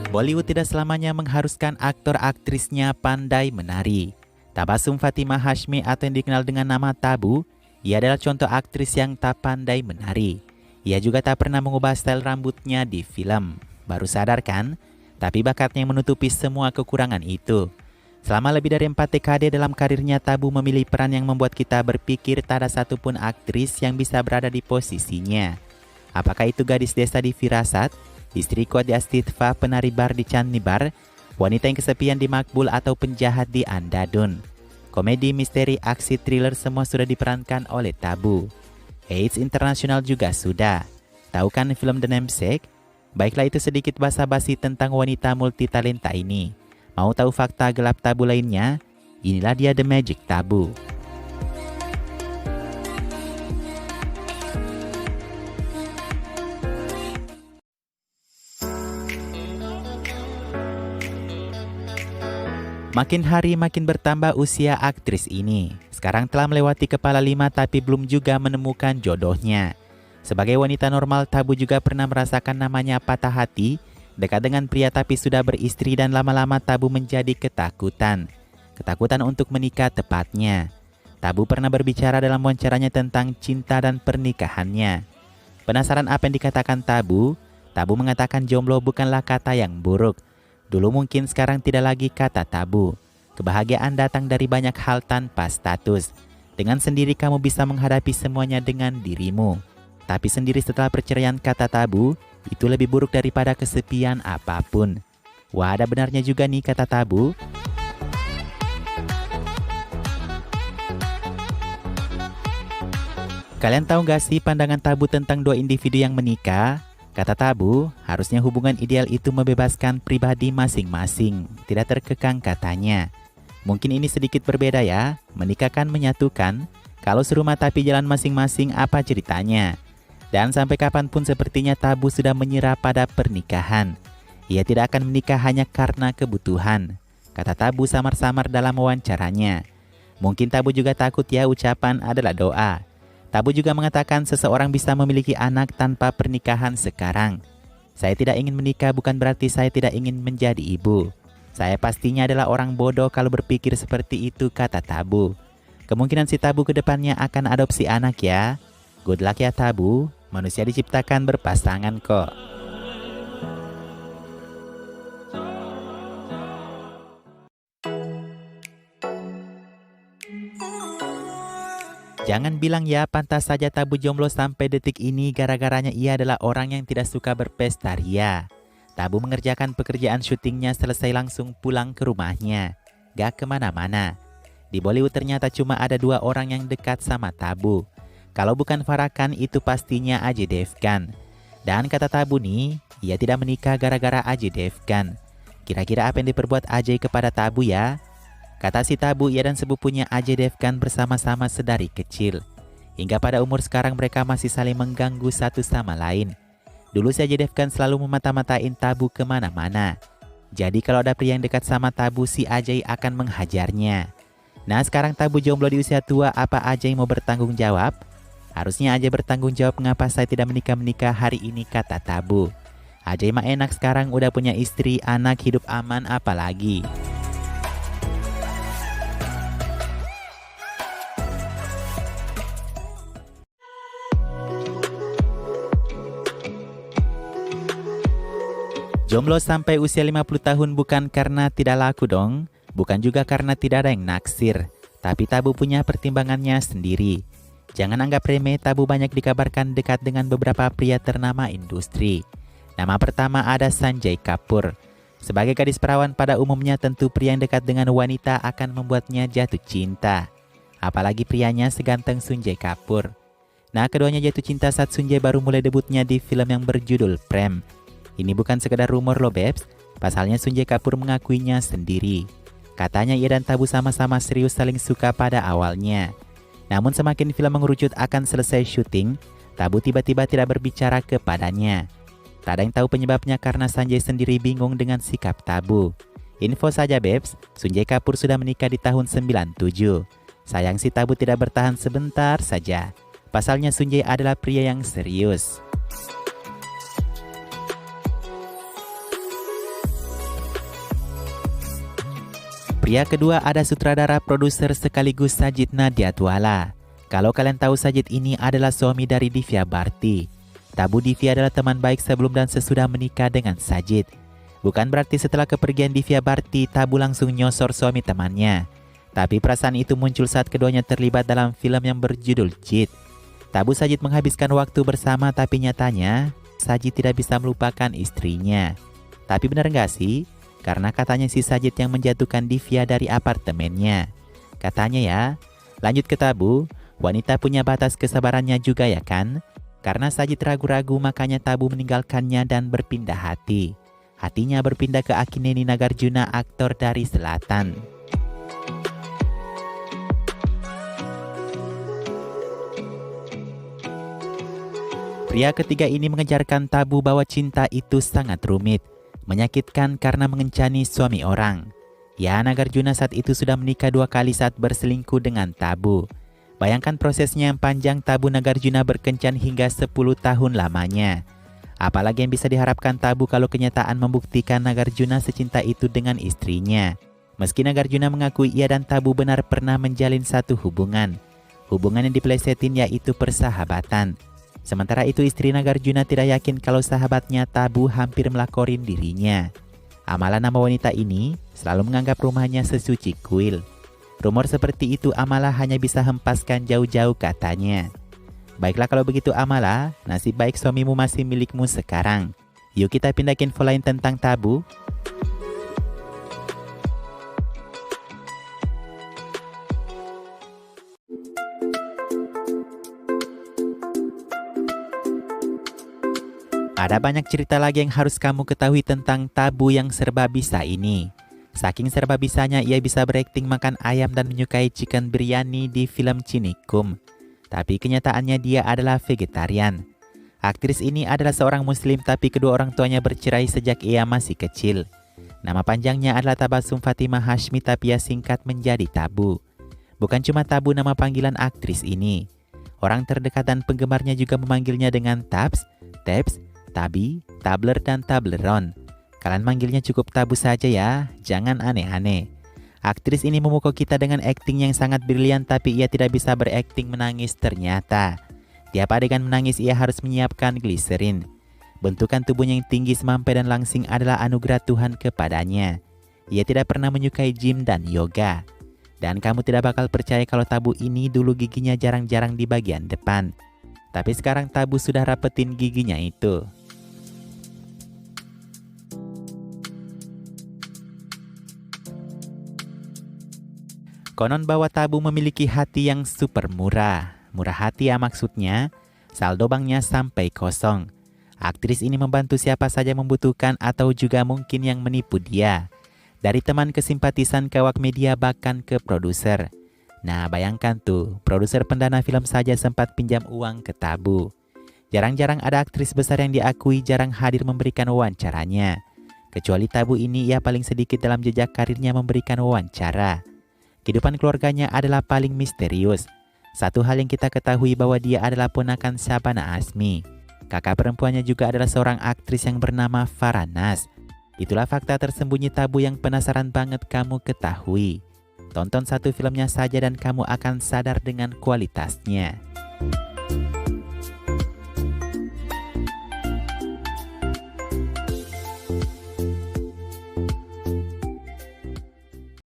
Bollywood tidak selamanya mengharuskan aktor-aktrisnya pandai menari. Tabassum Fatimah Hashmi atau yang dikenal dengan nama Tabu, ia adalah contoh aktris yang tak pandai menari. Ia juga tak pernah mengubah style rambutnya di film. Baru sadar kan? Tapi bakatnya yang menutupi semua kekurangan itu. Selama lebih dari 4 dekade dalam karirnya, Tabu memilih peran yang membuat kita berpikir tak ada satupun aktris yang bisa berada di posisinya. Apakah itu gadis desa di Firasat, istri kuat di Astitfa, penari bar di Chandibar, wanita yang kesepian di Makbul, atau penjahat di Andhadhun? Komedi, misteri, aksi, thriller semua sudah diperankan oleh Tabu. Eits, internasional juga sudah. Tahu kan film The Namesake? Baiklah, itu sedikit basa-basi tentang wanita multitalenta ini. Mau tahu fakta gelap Tabu lainnya? Inilah dia The Magic Tabu. Makin hari makin bertambah usia aktris ini. Sekarang telah melewati kepala 5 tapi belum juga menemukan jodohnya. Sebagai wanita normal, Tabu juga pernah merasakan namanya patah hati, dekat dengan pria tapi sudah beristri, dan lama-lama Tabu menjadi ketakutan. Ketakutan untuk menikah tepatnya. Tabu pernah berbicara dalam wawancaranya tentang cinta dan pernikahannya. Penasaran apa yang dikatakan Tabu? Tabu mengatakan jomblo bukanlah kata yang buruk. Dulu mungkin, sekarang tidak lagi kata tabu. Kebahagiaan datang dari banyak hal tanpa status. Dengan sendiri kamu bisa menghadapi semuanya dengan dirimu. Tapi sendiri setelah perceraian, kata Tabu, itu lebih buruk daripada kesepian apapun. Wah, ada benarnya juga nih kata Tabu. Kalian tahu gak sih pandangan Tabu tentang dua individu yang menikah? Kata Tabu, harusnya hubungan ideal itu membebaskan pribadi masing-masing, tidak terkekang katanya. Mungkin ini sedikit berbeda ya, menikah kan menyatukan, kalau serumah tapi jalan masing-masing apa ceritanya? Dan sampai kapanpun sepertinya Tabu sudah menyerah pada pernikahan. Ia tidak akan menikah hanya karena kebutuhan, kata Tabu samar-samar dalam wawancaranya. Mungkin Tabu juga takut ya ucapan adalah doa. Tabu juga mengatakan seseorang bisa memiliki anak tanpa pernikahan sekarang. Saya tidak ingin menikah bukan berarti saya tidak ingin menjadi ibu. Saya pastinya adalah orang bodoh kalau berpikir seperti itu, kata Tabu. Kemungkinan si Tabu ke depannya akan adopsi anak ya. Good luck ya Tabu, manusia diciptakan berpasangan kok. Jangan bilang ya pantas saja Tabu jomblo sampai detik ini, gara-garanya ia adalah orang yang tidak suka berpesta ria. Tabu mengerjakan pekerjaan syutingnya selesai langsung pulang ke rumahnya. Gak kemana-mana. Di Bollywood ternyata cuma ada 2 orang yang dekat sama Tabu. Kalau bukan Farah Khan, itu pastinya Ajay Devgan. Dan kata Tabu nih, ia tidak menikah gara-gara Ajay Devgan. Kira-kira apa yang diperbuat Ajay kepada Tabu ya? Kata si Tabu, ia dan sepupunya Ajay Devgan bersama-sama sedari kecil. Hingga pada umur sekarang mereka masih saling mengganggu satu sama lain. Dulu si Ajay Devgan selalu memata-matain Tabu kemana-mana. Jadi kalau ada pria yang dekat sama Tabu, si Ajay akan menghajarnya. Nah sekarang Tabu jomblo di usia tua, apa Ajay mau bertanggung jawab? Harusnya Ajay bertanggung jawab mengapa saya tidak menikah-menikah hari ini, kata Tabu. Ajay mah enak sekarang udah punya istri, anak, hidup aman, apalagi. Jomblo sampai usia 50 tahun bukan karena tidak laku dong, bukan juga karena tidak ada yang naksir, tapi Tabu punya pertimbangannya sendiri. Jangan anggap remeh, Tabu banyak dikabarkan dekat dengan beberapa pria ternama industri. Nama pertama ada Sanjay Kapoor. Sebagai gadis perawan pada umumnya, tentu pria yang dekat dengan wanita akan membuatnya jatuh cinta. Apalagi prianya seganteng Sanjay Kapoor. Nah, keduanya jatuh cinta saat Sanjay baru mulai debutnya di film yang berjudul Prem. Ini bukan sekedar rumor loh Bebs, pasalnya Sanjay Kapoor mengakuinya sendiri. Katanya ia dan Tabu sama-sama serius saling suka pada awalnya. Namun semakin film mengerucut akan selesai syuting, Tabu tiba-tiba tidak berbicara kepadanya. Tak ada yang tahu penyebabnya karena Sanjay sendiri bingung dengan sikap Tabu. Info saja Bebs, Sanjay Kapoor sudah menikah di tahun 97. Sayang si Tabu tidak bertahan sebentar saja. Pasalnya Sanjay adalah pria yang serius. Pria kedua ada sutradara, produser sekaligus Sajid Nadiatwala. Kalau kalian tahu, Sajid ini adalah suami dari Divya Bharti. Tabu Divya adalah teman baik sebelum dan sesudah menikah dengan Sajid. Bukan berarti setelah kepergian Divya Bharti, Tabu langsung nyosor suami temannya. Tapi perasaan itu muncul saat keduanya terlibat dalam film yang berjudul Jit. Tabu Sajid menghabiskan waktu bersama, tapi nyatanya Sajid tidak bisa melupakan istrinya. Tapi benar nggak sih? Karena katanya si Sajid yang menjatuhkan Divya dari apartemennya. Katanya ya, lanjut ke Tabu, wanita punya batas kesabarannya juga ya kan? Karena Sajid ragu-ragu, makanya Tabu meninggalkannya dan berpindah hati. Hatinya berpindah ke Akineni Nagarjuna, aktor dari selatan. Pria ketiga ini mengejarkan Tabu bahwa cinta itu sangat rumit, menyakitkan karena mengencani suami orang. Ya, Nagarjuna saat itu sudah menikah 2 kali saat berselingkuh dengan Tabu. Bayangkan prosesnya yang panjang. Tabu Nagarjuna berkencan hingga 10 tahun lamanya. Apalagi yang bisa diharapkan Tabu kalau kenyataan membuktikan Nagarjuna secinta itu dengan istrinya. Meski Nagarjuna mengakui ia dan Tabu benar pernah menjalin satu hubungan. Hubungan yang dipelesetin yaitu persahabatan. Sementara itu istri Nagarjuna tidak yakin kalau sahabatnya Tabu hampir melakorin dirinya. Amala, nama wanita ini, selalu menganggap rumahnya sesuci kuil. Rumor seperti itu Amala hanya bisa hempaskan jauh-jauh katanya. Baiklah kalau begitu Amala, nasib baik suamimu masih milikmu sekarang. Yuk kita pindah ke info lain tentang Tabu. Ada banyak cerita lagi yang harus kamu ketahui tentang Tabu yang serba bisa ini. Saking serba bisanya, ia bisa berakting makan ayam dan menyukai chicken biryani di film Cinikum. Tapi kenyataannya dia adalah vegetarian. Aktris ini adalah seorang muslim, tapi kedua orang tuanya bercerai sejak ia masih kecil. Nama panjangnya adalah Tabassum Fatimah Hashmi, tapi ia singkat menjadi Tabu. Bukan cuma Tabu nama panggilan aktris ini. Orang terdekat dan penggemarnya juga memanggilnya dengan Tabs, Tabs, Tabi, Tabler, dan Tableron. Kalian manggilnya cukup Tabu saja ya, jangan aneh-aneh. Aktris ini memukau kita dengan akting yang sangat brilian, tapi ia tidak bisa berakting menangis ternyata. Tiap adegan menangis ia harus menyiapkan gliserin. Bentukan tubuhnya yang tinggi, semampai dan langsing adalah anugerah Tuhan kepadanya. Ia tidak pernah menyukai gym dan yoga. Dan kamu tidak bakal percaya kalau Tabu ini dulu giginya jarang-jarang di bagian depan. Tapi sekarang Tabu sudah rapetin giginya itu. Konon bahwa Tabu memiliki hati yang super murah. Murah hati ya maksudnya, saldo banknya sampai kosong. Aktris ini membantu siapa saja membutuhkan atau juga mungkin yang menipu dia. Dari teman ke simpatisan ke awak media bahkan ke produser. Nah bayangkan tuh, produser pendana film saja sempat pinjam uang ke Tabu. Jarang-jarang ada aktris besar yang diakui jarang hadir memberikan wawancaranya. Kecuali Tabu ini, ia paling sedikit dalam jejak karirnya memberikan wawancara. Kehidupan keluarganya adalah paling misterius. Satu hal yang kita ketahui bahwa dia adalah ponakan Shabana Azmi. Kakak perempuannya juga adalah seorang aktris yang bernama Farah Naz. Itulah fakta tersembunyi Tabu yang penasaran banget kamu ketahui. Tonton satu filmnya saja dan kamu akan sadar dengan kualitasnya.